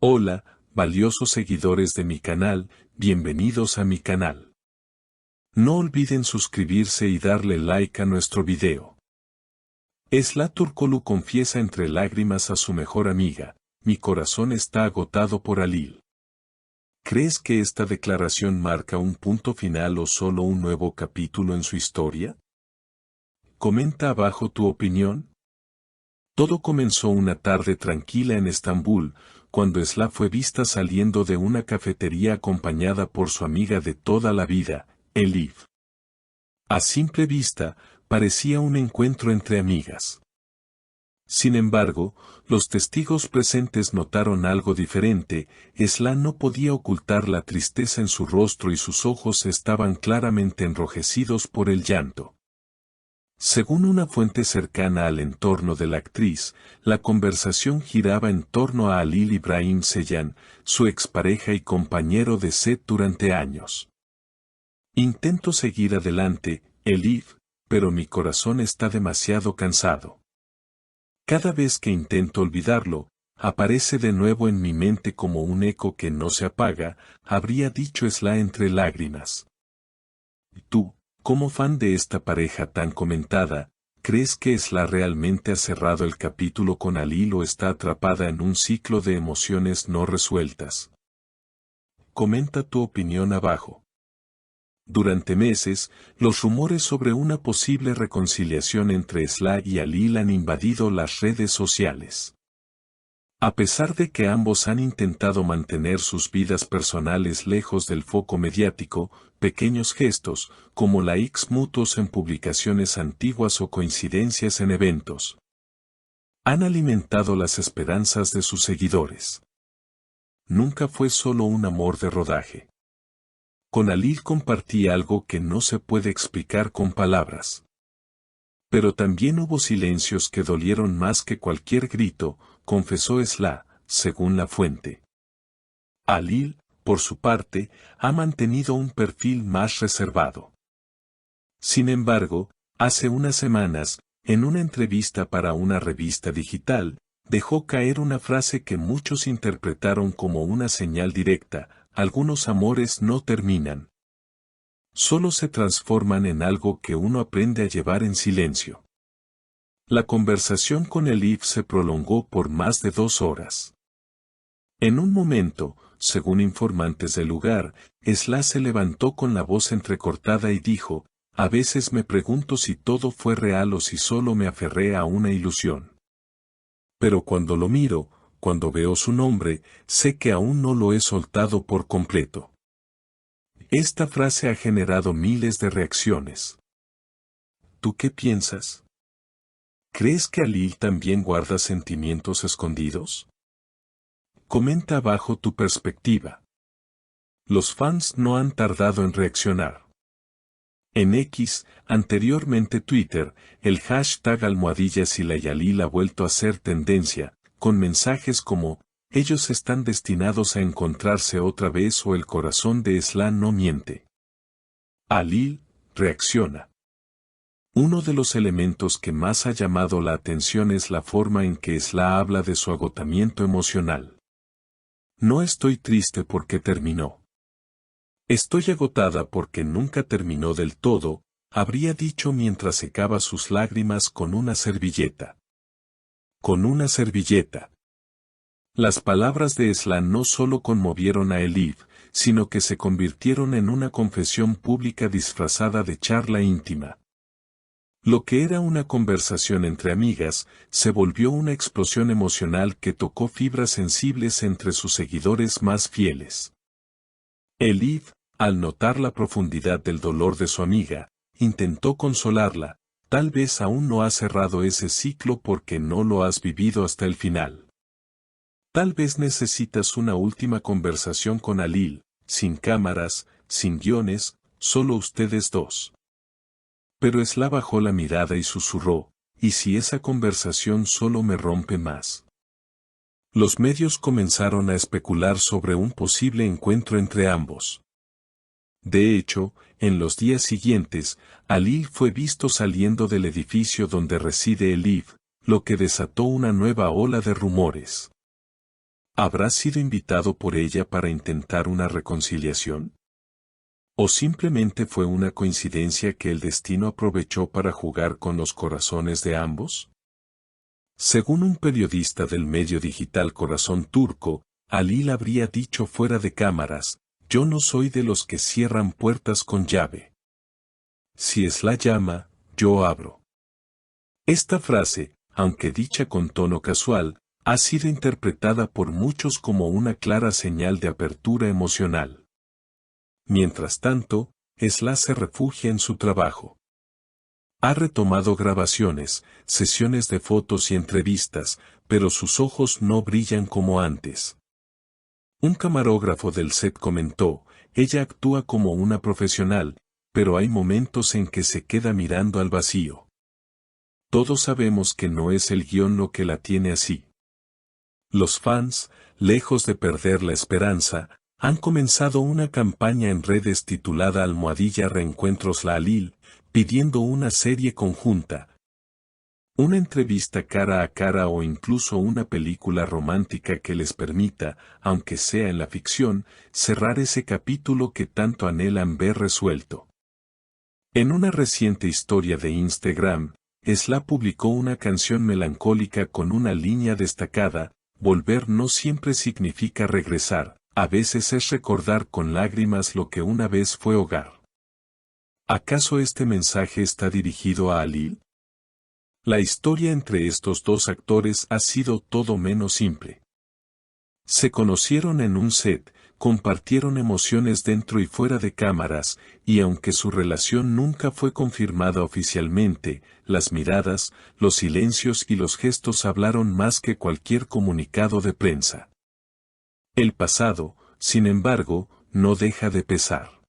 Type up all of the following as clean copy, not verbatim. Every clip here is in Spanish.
Hola, valiosos seguidores de mi canal, bienvenidos a mi canal. No olviden suscribirse y darle like a nuestro video. Esla Turkoglu confiesa entre lágrimas a su mejor amiga, mi corazón está agotado por Halil. ¿Crees que esta declaración marca un punto final o solo un nuevo capítulo en su historia? Comenta abajo tu opinión. Todo comenzó una tarde tranquila en Estambul, cuando Esla fue vista saliendo de una cafetería acompañada por su amiga de toda la vida, Elif. A simple vista, parecía un encuentro entre amigas. Sin embargo, los testigos presentes notaron algo diferente. Esla no podía ocultar la tristeza en su rostro y sus ojos estaban claramente enrojecidos por el llanto. Según una fuente cercana al entorno de la actriz, la conversación giraba en torno a Halil Ibrahim Ceylan, su expareja y compañero de set durante años. Intento seguir adelante, Elif, pero mi corazón está demasiado cansado. Cada vez que intento olvidarlo, aparece de nuevo en mi mente como un eco que no se apaga, habría dicho Esla entre lágrimas. ¿Tú, como fan de esta pareja tan comentada, crees que Esla realmente ha cerrado el capítulo con Halil o está atrapada en un ciclo de emociones no resueltas? Comenta tu opinión abajo. Durante meses, los rumores sobre una posible reconciliación entre Esla y Halil han invadido las redes sociales. A pesar de que ambos han intentado mantener sus vidas personales lejos del foco mediático, pequeños gestos, como likes mutuos en publicaciones antiguas o coincidencias en eventos, han alimentado las esperanzas de sus seguidores. Nunca fue solo un amor de rodaje. Con Halil compartí algo que no se puede explicar con palabras. Pero también hubo silencios que dolieron más que cualquier grito, confesó Esla, según la fuente. Halil, por su parte, ha mantenido un perfil más reservado. Sin embargo, hace unas semanas, en una entrevista para una revista digital, dejó caer una frase que muchos interpretaron como una señal directa: algunos amores no terminan. Solo se transforman en algo que uno aprende a llevar en silencio. La conversación con Elif se prolongó por más de 2 horas. En un momento, según informantes del lugar, Esla se levantó con la voz entrecortada y dijo: a veces me pregunto si todo fue real o si solo me aferré a una ilusión. Pero cuando lo miro, cuando veo su nombre, sé que aún no lo he soltado por completo. Esta frase ha generado miles de reacciones. ¿Tú qué piensas? ¿Crees que Halil también guarda sentimientos escondidos? Comenta abajo tu perspectiva. Los fans no han tardado en reaccionar. En X, anteriormente Twitter, el hashtag #SilayHalil ha vuelto a ser tendencia, con mensajes como: ellos están destinados a encontrarse otra vez o el corazón de Esla no miente. Halil reacciona. Uno de los elementos que más ha llamado la atención es la forma en que Esla habla de su agotamiento emocional. No estoy triste porque terminó. Estoy agotada porque nunca terminó del todo, habría dicho mientras secaba sus lágrimas con una servilleta. Con una servilleta. Las palabras de Esla no solo conmovieron a Elif, sino que se convirtieron en una confesión pública disfrazada de charla íntima. Lo que era una conversación entre amigas, se volvió una explosión emocional que tocó fibras sensibles entre sus seguidores más fieles. Elif, al notar la profundidad del dolor de su amiga, intentó consolarla: tal vez aún no has cerrado ese ciclo porque no lo has vivido hasta el final. Tal vez necesitas una última conversación con Halil, sin cámaras, sin guiones, solo ustedes dos. Pero Esla bajó la mirada y susurró: ¿y si esa conversación solo me rompe más? Los medios comenzaron a especular sobre un posible encuentro entre ambos. De hecho, en los días siguientes, Halil fue visto saliendo del edificio donde reside Elif, lo que desató una nueva ola de rumores. ¿Habrá sido invitado por ella para intentar una reconciliación? ¿O simplemente fue una coincidencia que el destino aprovechó para jugar con los corazones de ambos? Según un periodista del medio digital Corazón Turco, Halil habría dicho fuera de cámaras: yo no soy de los que cierran puertas con llave. Si es la llama, yo abro. Esta frase, aunque dicha con tono casual, ha sido interpretada por muchos como una clara señal de apertura emocional. Mientras tanto, Esla se refugia en su trabajo. Ha retomado grabaciones, sesiones de fotos y entrevistas, pero sus ojos no brillan como antes. Un camarógrafo del set comentó: ella actúa como una profesional, pero hay momentos en que se queda mirando al vacío. Todos sabemos que no es el guión lo que la tiene así. Los fans, lejos de perder la esperanza, han comenzado una campaña en redes titulada #Reencuentros la Halil, pidiendo una serie conjunta, una entrevista cara a cara o incluso una película romántica que les permita, aunque sea en la ficción, cerrar ese capítulo que tanto anhelan ver resuelto. En una reciente historia de Instagram, Esla publicó una canción melancólica con una línea destacada: volver no siempre significa regresar, a veces es recordar con lágrimas lo que una vez fue hogar. ¿Acaso este mensaje está dirigido a Halil? La historia entre estos dos actores ha sido todo menos simple. Se conocieron en un set, compartieron emociones dentro y fuera de cámaras, y aunque su relación nunca fue confirmada oficialmente, las miradas, los silencios y los gestos hablaron más que cualquier comunicado de prensa. El pasado, sin embargo, no deja de pesar.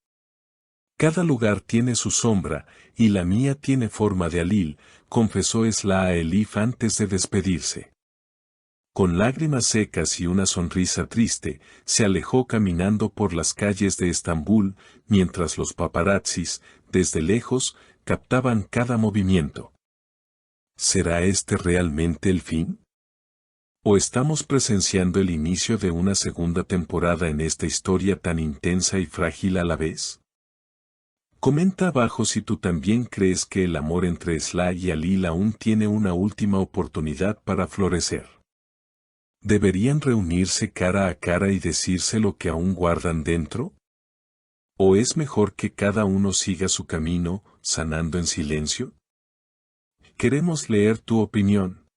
Cada lugar tiene su sombra, y la mía tiene forma de Halil, confesó Esla a Elif antes de despedirse. Con lágrimas secas y una sonrisa triste, se alejó caminando por las calles de Estambul, mientras los paparazzis, desde lejos, captaban cada movimiento. ¿Será este realmente el fin? ¿O estamos presenciando el inicio de una segunda temporada en esta historia tan intensa y frágil a la vez? Comenta abajo si tú también crees que el amor entre Esla y Halil aún tiene una última oportunidad para florecer. ¿Deberían reunirse cara a cara y decirse lo que aún guardan dentro? ¿O es mejor que cada uno siga su camino, sanando en silencio? Queremos leer tu opinión.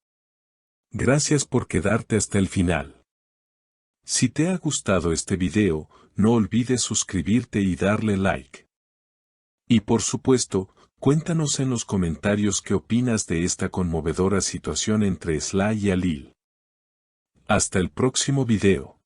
Gracias por quedarte hasta el final. Si te ha gustado este video, no olvides suscribirte y darle like. Y por supuesto, cuéntanos en los comentarios qué opinas de esta conmovedora situación entre Esla y Halil. Hasta el próximo video.